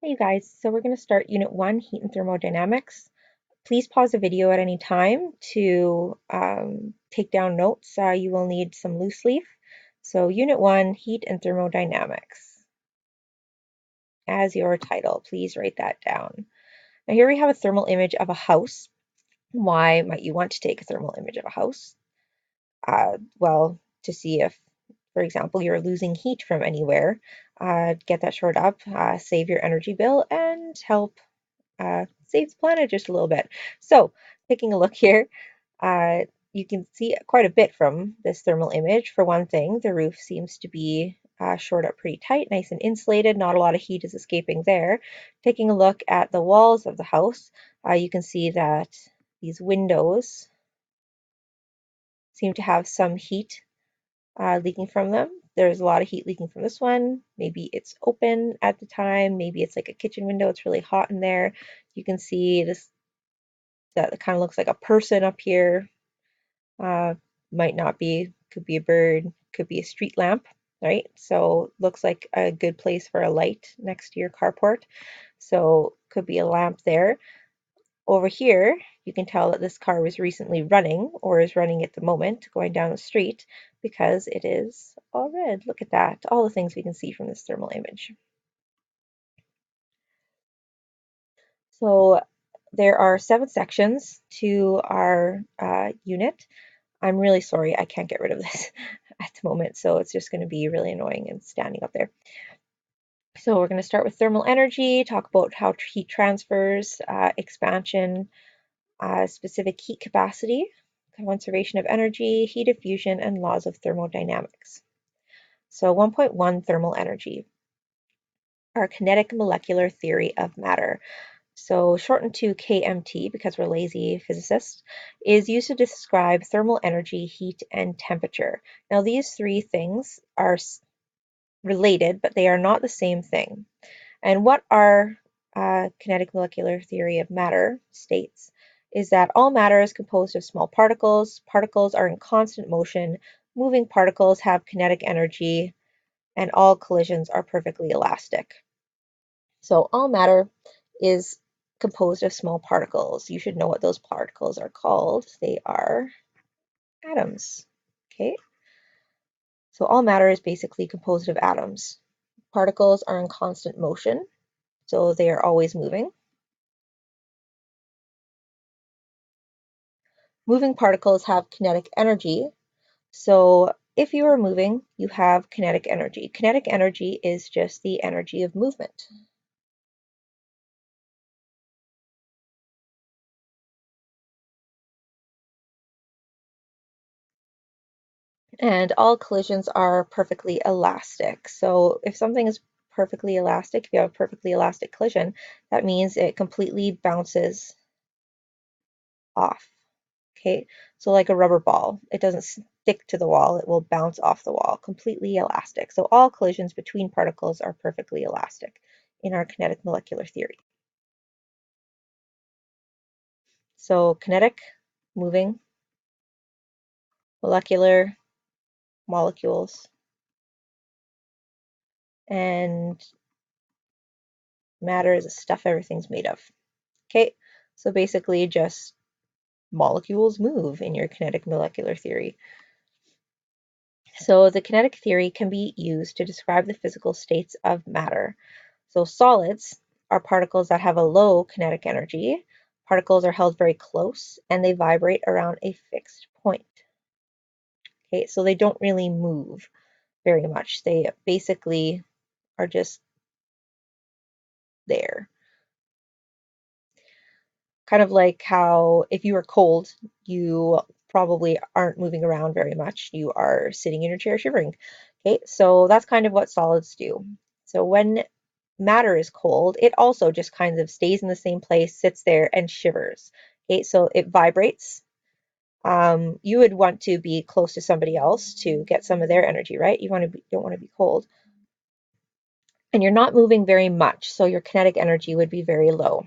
Hey you guys, so we're going to start Unit 1, Heat and Thermodynamics. Please pause the video at any time to take down notes. You will need some loose leaf. So Unit 1, Heat and Thermodynamics. As your title, please write that down. Now here we have a thermal image of a house. Why might you want to take a thermal image of a house? Well, to see if, for example, you're losing heat from anywhere, get that shored up, save your energy bill, and help save the planet just a little bit. So, taking a look here, uh, you can see quite a bit from this thermal image. For one thing, the roof seems to be shored up pretty tight, nice and insulated. Not a lot of heat is escaping there. Taking a look at the walls of the house, you can see that these windows seem to have some heat leaking from them. There's a lot of heat leaking from this one. Maybe it's open at the time. Maybe it's like a kitchen window. It's really hot in there. You can see this, that kind of looks like a person up here. Uh, might not be, could be a bird, could be a street lamp, right? So looks like a good place for a light next to your carport. So could be a lamp there. Over here, you can tell that this car was recently running or is running at the moment going down the street because it is all red. Look at that. All the things we can see from this thermal image. So there are 7 sections to our unit. I'm really sorry I can't get rid of this at the moment, so it's just going to be really annoying and standing up there. So we're going to start with thermal energy, talk about how heat transfers, expansion, specific heat capacity, conservation of energy, heat diffusion, and laws of thermodynamics. So 1.1 thermal energy, our kinetic molecular theory of matter. So shortened to KMT because we're lazy physicists, is used to describe thermal energy, heat, and temperature. Now these 3 things are related, but they are not the same thing. And what our kinetic molecular theory of matter states is that all matter is composed of small particles. Particles are in constant motion. Moving particles have kinetic energy, and all collisions are perfectly elastic. So all matter is composed of small particles. You should know what those particles are called. They are atoms. Okay, so all matter is basically composed of atoms. Particles are in constant motion, so they are always moving. Moving particles have kinetic energy, so if you are moving, you have kinetic energy. Kinetic energy is just the energy of movement. And all collisions are perfectly elastic. So if something is perfectly elastic, if you have a perfectly elastic collision, that means it completely bounces off. Okay, so like a rubber ball, it doesn't stick to the wall, it will bounce off the wall, completely elastic. So all collisions between particles are perfectly elastic in our kinetic molecular theory. So kinetic, moving, molecular, molecules, and matter is the stuff everything's made of. Okay, so basically just molecules move in your kinetic molecular theory. So the kinetic theory can be used to describe the physical states of matter. So solids are particles that have a low kinetic energy. Particles are held very close and they vibrate around a fixed point. Okay, so they don't really move very much. They basically are just there. Kind of like how if you are cold, you probably aren't moving around very much. You are sitting in your chair shivering. Okay, so that's kind of what solids do. So when matter is cold, it also just kind of stays in the same place, sits there, and shivers. Okay, so it vibrates. You would want to be close to somebody else to get some of their energy, right? Don't want to be cold. And you're not moving very much, so your kinetic energy would be very low.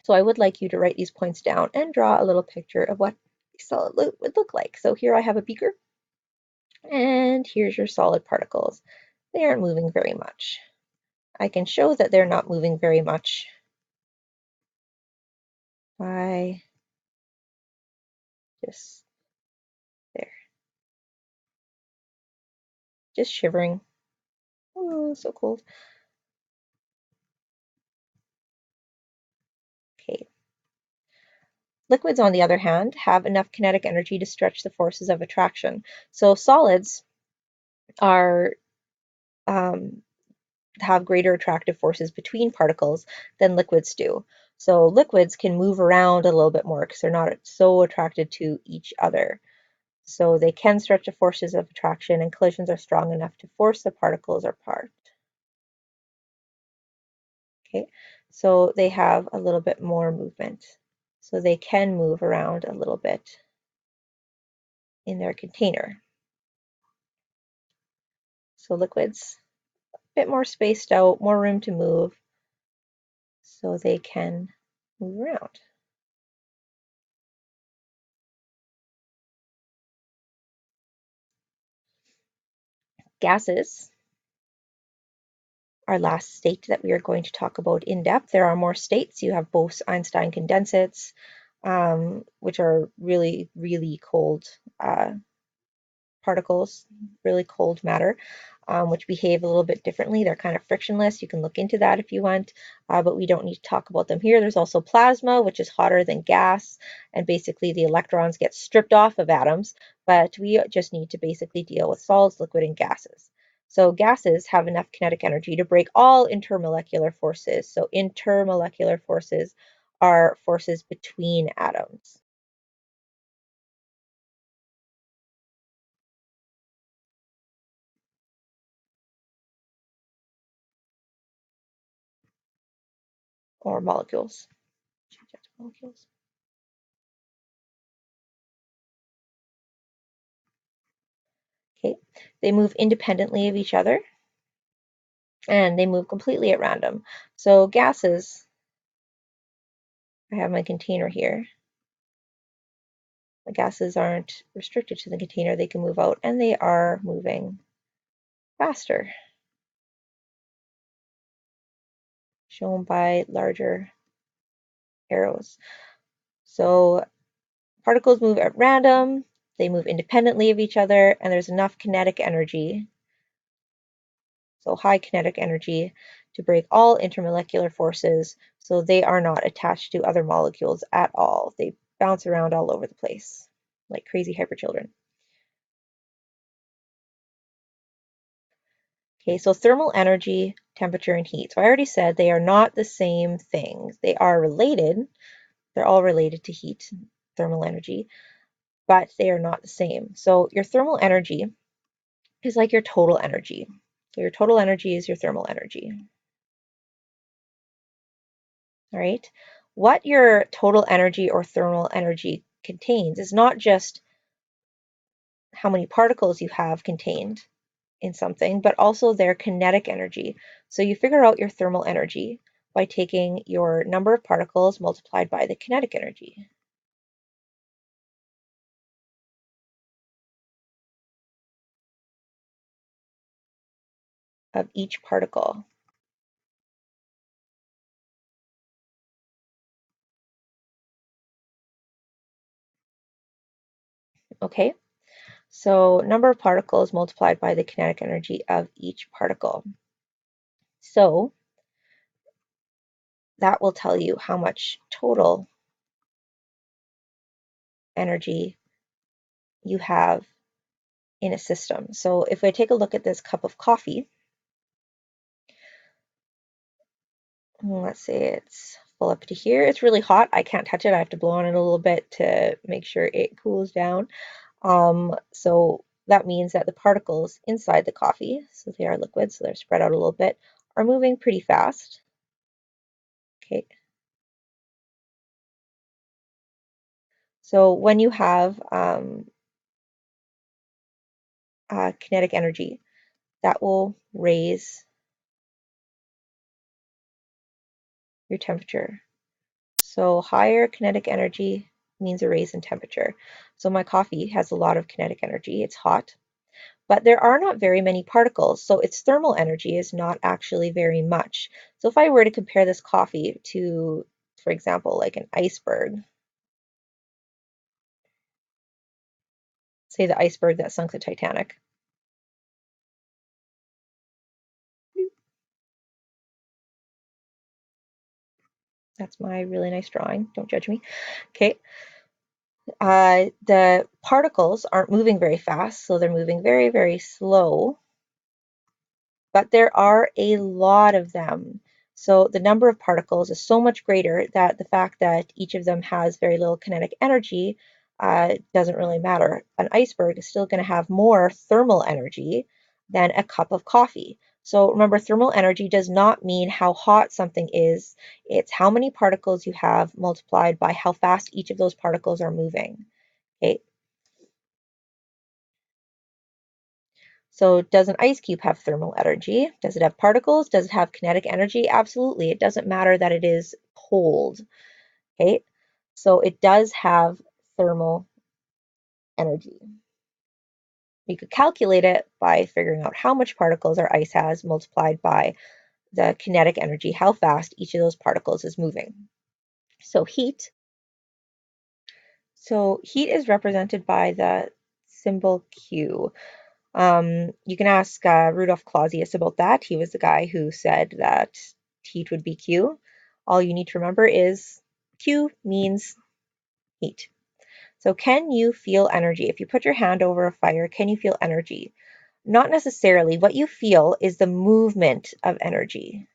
So I would like you to write these points down and draw a little picture of what a solid would look like. So here I have a beaker, and here's your solid particles. They aren't moving very much. I can show that they're not moving very much by just there, just shivering. Oh, so cold. Okay. Liquids, on the other hand, have enough kinetic energy to stretch the forces of attraction. So solids are have greater attractive forces between particles than liquids do. So liquids can move around a little bit more because they're not so attracted to each other. So they can stretch the forces of attraction, and collisions are strong enough to force the particles apart. Okay, so they have a little bit more movement. So they can move around a little bit in their container. So liquids, a bit more spaced out, more room to move, so they can move around. Gases, our last state that we are going to talk about in depth. There are more states. You have Bose-Einstein condensates, which are really, really cold particles, really cold matter, which behave a little bit differently. They're kind of frictionless. You can look into that if you want, but we don't need to talk about them here. There's also plasma, which is hotter than gas, and basically the electrons get stripped off of atoms, but we just need to basically deal with solids, liquid, and gases. So gases have enough kinetic energy to break all intermolecular forces. So intermolecular forces are forces between atoms. Or molecules. Molecules. Okay, they move independently of each other and they move completely at random. So gases, I have my container here. The gases aren't restricted to the container, they can move out and they are moving faster, shown by larger arrows. So particles move at random, they move independently of each other, and there's enough kinetic energy, so high kinetic energy, to break all intermolecular forces, so they are not attached to other molecules at all. They bounce around all over the place like crazy hyperchildren. Okay, so thermal energy, temperature, and heat. So I already said they are not the same things. They are related. They're all related to heat, thermal energy, but they are not the same. So your thermal energy is like your total energy. So your total energy is your thermal energy. All right. What your total energy or thermal energy contains is not just how many particles you have contained in something, but also their kinetic energy. So you figure out your thermal energy by taking your number of particles multiplied by the kinetic energy of each particle. Okay, so number of particles multiplied by the kinetic energy of each particle. So that will tell you how much total energy you have in a system. So if I take a look at this cup of coffee, let's say it's full up to here. It's really hot. I can't touch it. I have to blow on it a little bit to make sure it cools down. So that means that the particles inside the coffee, so they are liquid, so they're spread out a little bit, are moving pretty fast. Okay. So when you have kinetic energy, that will raise your temperature. So higher kinetic energy means a raise in temperature. So my coffee has a lot of kinetic energy. It's hot, but there are not very many particles, so its thermal energy is not actually very much. So if I were to compare this coffee to, for example, like an iceberg, say the iceberg that sunk the Titanic. That's my really nice drawing. Don't judge me. Okay. The particles aren't moving very fast, so they're moving very, very slow, but there are a lot of them. So the number of particles is so much greater that the fact that each of them has very little kinetic energy doesn't really matter. An iceberg is still going to have more thermal energy than a cup of coffee. So remember, thermal energy does not mean how hot something is. It's how many particles you have multiplied by how fast each of those particles are moving. Okay, so does an ice cube have thermal energy? Does it have particles? Does it have kinetic energy? Absolutely. It doesn't matter that it is cold. Okay, so it does have thermal energy. You could calculate it by figuring out how much particles our ice has multiplied by the kinetic energy, how fast each of those particles is moving. So heat is represented by the symbol Q. You can ask Rudolf Clausius about that. He was the guy who said that heat would be Q. All you need to remember is Q means heat. So can you feel energy? If you put your hand over a fire, can you feel energy? Not necessarily. What you feel is the movement of energy.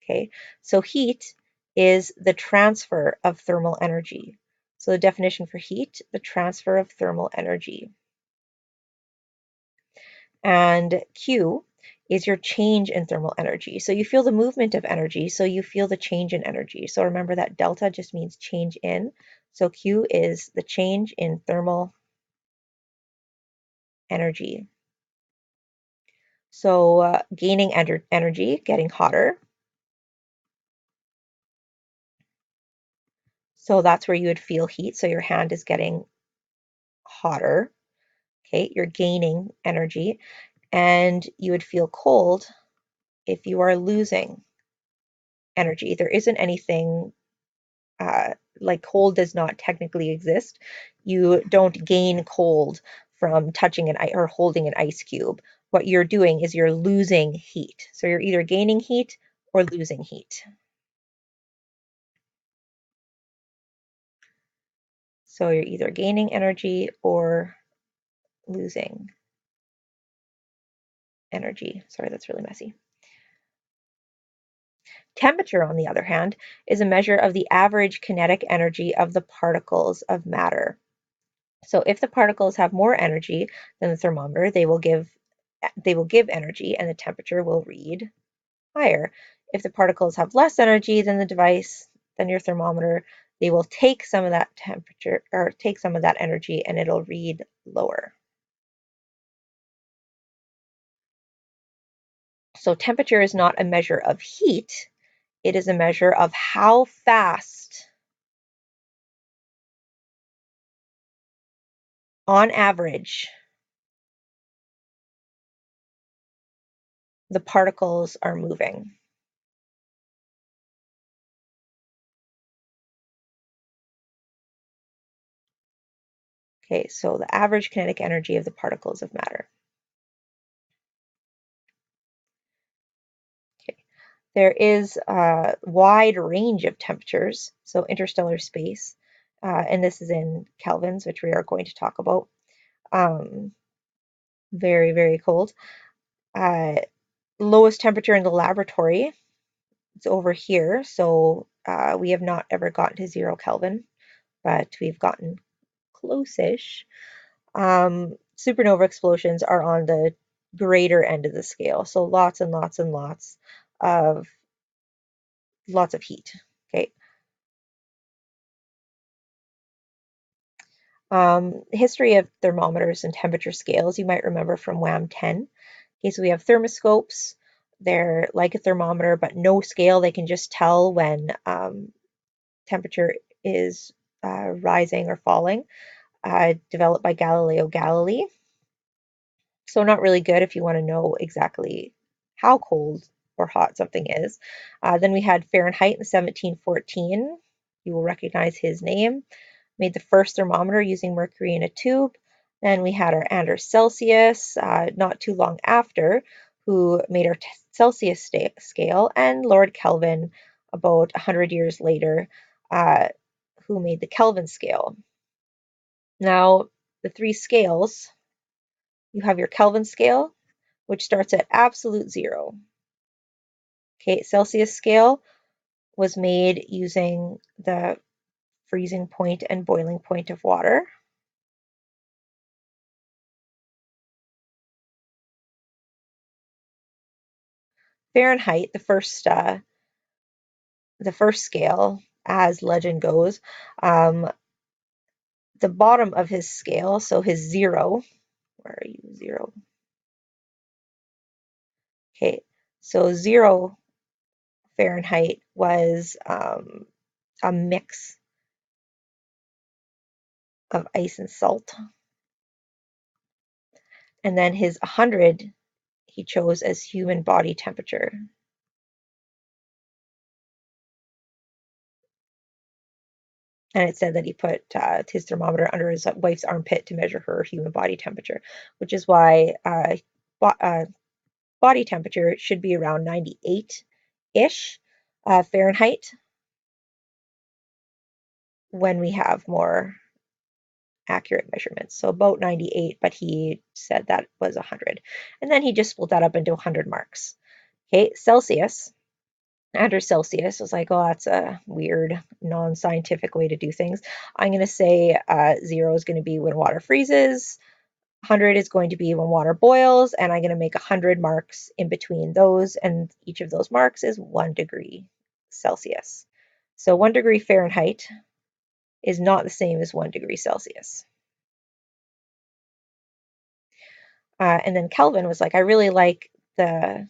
Okay, so heat is the transfer of thermal energy. So the definition for heat, the transfer of thermal energy. And Q is your change in thermal energy. So you feel the movement of energy, so you feel the change in energy. So remember that delta just means change in. So Q is the change in thermal energy. So gaining energy, getting hotter. So that's where you would feel heat. So your hand is getting hotter. Okay, you're gaining energy. And you would feel cold if you are losing energy. There isn't anything like cold does not technically exist. You don't gain cold from touching an ice or holding an ice cube. What you're doing is you're losing heat. So you're either gaining heat or losing heat. So you're either gaining energy or losing energy. Sorry, that's really messy. Temperature, on the other hand, is a measure of the average kinetic energy of the particles of matter. So if the particles have more energy than the thermometer, they will give energy and the temperature will read higher. If the particles have less energy than the device, than your thermometer, they will take some of that temperature or take some of that energy and it'll read lower. So temperature is not a measure of heat, it is a measure of how fast, on average, the particles are moving. Okay, so the average kinetic energy of the particles of matter. Okay. There is a wide range of temperatures, so interstellar space, and this is in kelvins, which we are going to talk about. Um, very, very cold. Uh, Lowest temperature in the laboratory, it's over here, so we have not ever gotten to 0 Kelvin, but we've gotten close-ish. Supernova explosions are on the greater end of the scale, so lots and lots and of lots of heat. Okay. History of thermometers and temperature scales, you might remember from WAM 10. Okay, so we have thermoscopes. They're like a thermometer, but no scale. They can just tell when temperature is rising or falling, developed by Galileo Galilei. So not really good if you want to know exactly how cold or hot something is. Then we had Fahrenheit in 1714. You will recognize his name. Made the first thermometer using mercury in a tube. Then we had our Anders Celsius not too long after, who made our Celsius scale, and Lord Kelvin about 100 years later, uh, who made the Kelvin scale. Now, the three scales, you have your Kelvin scale, which starts at absolute zero. Okay, Celsius scale was made using the freezing point and boiling point of water. Fahrenheit, the first scale, as legend goes, the bottom of his scale, so his zero, where are you, zero? Okay, so 0 Fahrenheit was a mix of ice and salt. And then his 100 he chose as human body temperature. And it said that he put his thermometer under his wife's armpit to measure her human body temperature, which is why body temperature should be around 98-ish Fahrenheit when we have more accurate measurements. So about 98, but he said that was 100. And then he just split that up into 100 marks. Okay, Celsius. Under Celsius, I was like, oh, that's a weird, non-scientific way to do things. I'm going to say 0 is going to be when water freezes, 100 is going to be when water boils, and I'm going to make 100 marks in between those, and each of those marks is 1 degree Celsius. So 1 degree Fahrenheit is not the same as 1 degree Celsius. And then Kelvin was like, I really like the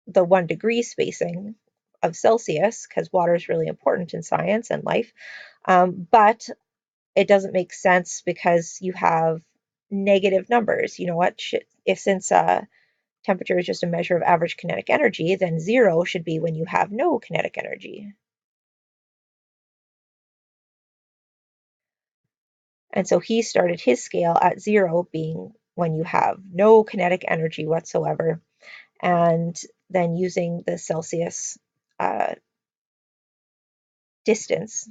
1 degree spacing of Celsius because water is really important in science and life. But it doesn't make sense because you have negative numbers. You know what? If since temperature is just a measure of average kinetic energy, then 0 should be when you have no kinetic energy. And so he started his scale at 0 being when you have no kinetic energy whatsoever, and then using the Celsius distance.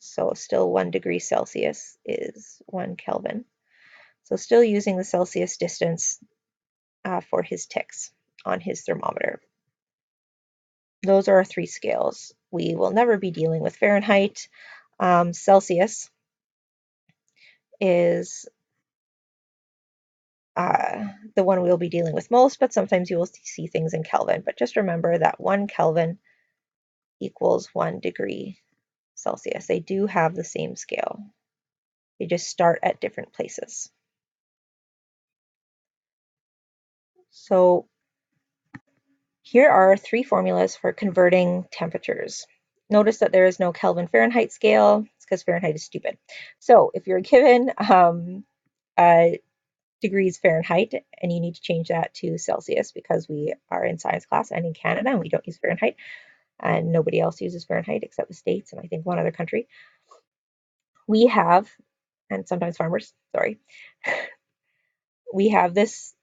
So still 1 degree Celsius is 1 Kelvin. So still using the Celsius distance for his ticks on his thermometer. Those are our three scales. We will never be dealing with Fahrenheit. Celsius is the one we'll be dealing with most, but sometimes you will see things in Kelvin. But just remember that 1 Kelvin equals 1 degree Celsius. They do have the same scale. They just start at different places. So here are 3 formulas for converting temperatures. Notice that there is no Kelvin Fahrenheit scale. It's because Fahrenheit is stupid. So if you're given degrees Fahrenheit and you need to change that to Celsius because we are in science class and in Canada and we don't use Fahrenheit and nobody else uses Fahrenheit except the States and I think one other country. We have, and sometimes farmers, sorry, we have this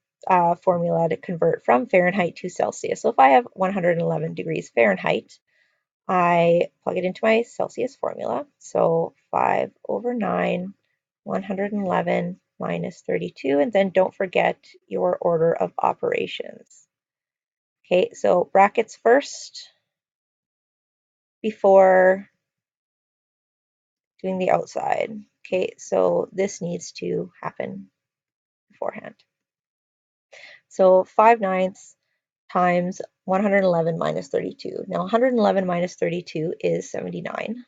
formula to convert from Fahrenheit to Celsius. So if I have 111 degrees Fahrenheit, I plug it into my Celsius formula. So 5 over 9, 111 minus 32, and then don't forget your order of operations. Okay, so brackets first before doing the outside. Okay, so this needs to happen beforehand. So 5/9 times 111 minus 32. Now 111 minus 32 is 79.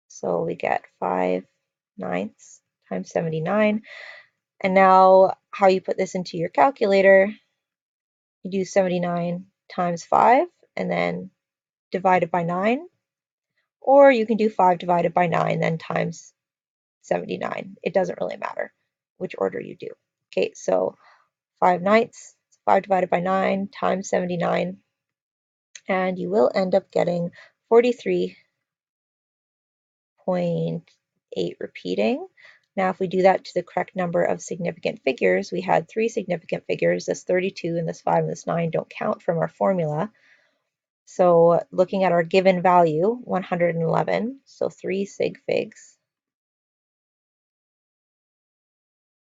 So we get 5/9 times 79. And now how you put this into your calculator, you do 79 times 5 and then divide it by 9. Or you can do 5 divided by 9 then times 79. It doesn't really matter which order you do. Okay, so 5/9, 5 divided by 9 times 79, and you will end up getting 43.8 repeating. Now, if we do that to the correct number of significant figures, we had 3 significant figures. This 32 and this 5 and this 9 don't count from our formula. So looking at our given value, 111, so 3 sig figs,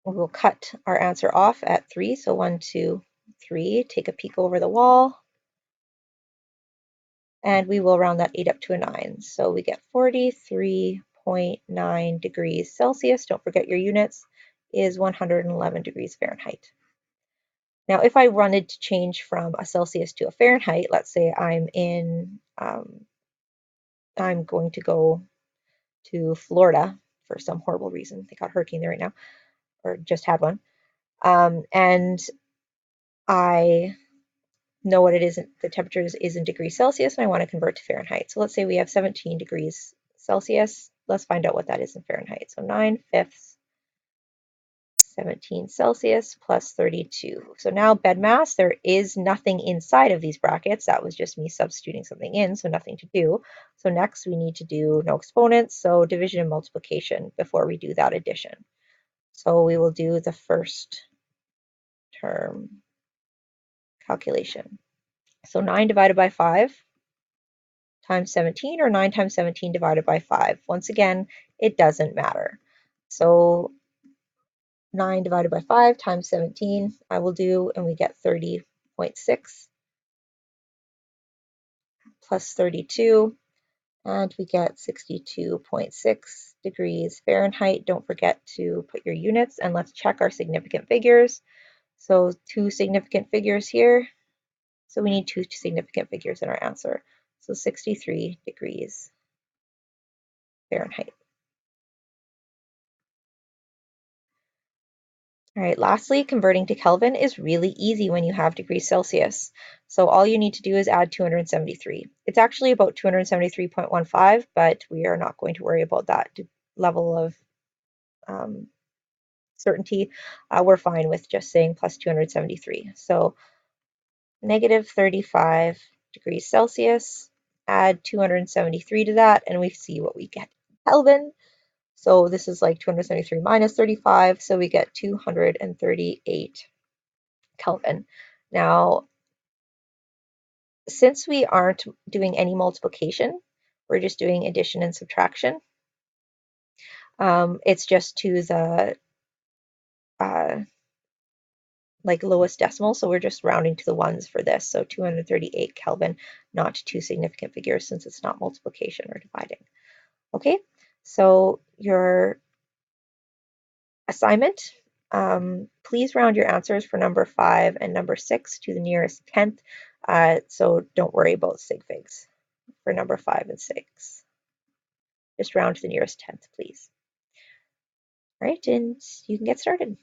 we'll cut our answer off at 3. So 1, 2, 3, take a peek over the wall, and we will round that 8 up to a 9. So we get 43.9 degrees Celsius. Don't forget your units is 111 degrees Fahrenheit. Now, if I wanted to change from a Celsius to a Fahrenheit, let's say I'm going to go to Florida for some horrible reason. They got a hurricane there right now, or just had one. And I know what it is, the temperature is in degrees Celsius, and I want to convert to Fahrenheit. So let's say we have 17 degrees Celsius. Let's find out what that is in Fahrenheit. So 9/5 17 Celsius plus 32. So now bed mass, there is nothing inside of these brackets. That was just me substituting something in, so nothing to do. So next we need to do no exponents, so division and multiplication before we do that addition. So we will do the first term calculation. So 9 divided by 5 times 17, or 9 times 17 divided by 5. Once again, it doesn't matter. So 9 divided by 5 times 17 I will do, and we get 30.6 plus 32, and we get 62.6 degrees Fahrenheit. Don't forget to put your units, and let's check our significant figures. So 2 significant figures here. So we need 2 significant figures in our answer. So 63 degrees Fahrenheit. All right, lastly, converting to Kelvin is really easy when you have degrees Celsius. So all you need to do is add 273. It's actually about 273.15, but we are not going to worry about that level of certainty. We're fine with just saying plus 273. So negative 35 degrees Celsius, add 273 to that, and we see what we get. Kelvin. So this is like 273 minus 35, so we get 238 Kelvin. Now, since we aren't doing any multiplication, we're just doing addition and subtraction. It's just to the like lowest decimal, so we're just rounding to the ones for this. So 238 Kelvin, not two significant figures since it's not multiplication or dividing. Okay, so your assignment, please round your answers for number 5 and number 6 to the nearest tenth. So don't worry about sig figs for number 5 and 6. Just round to the nearest tenth, please. All right, and you can get started.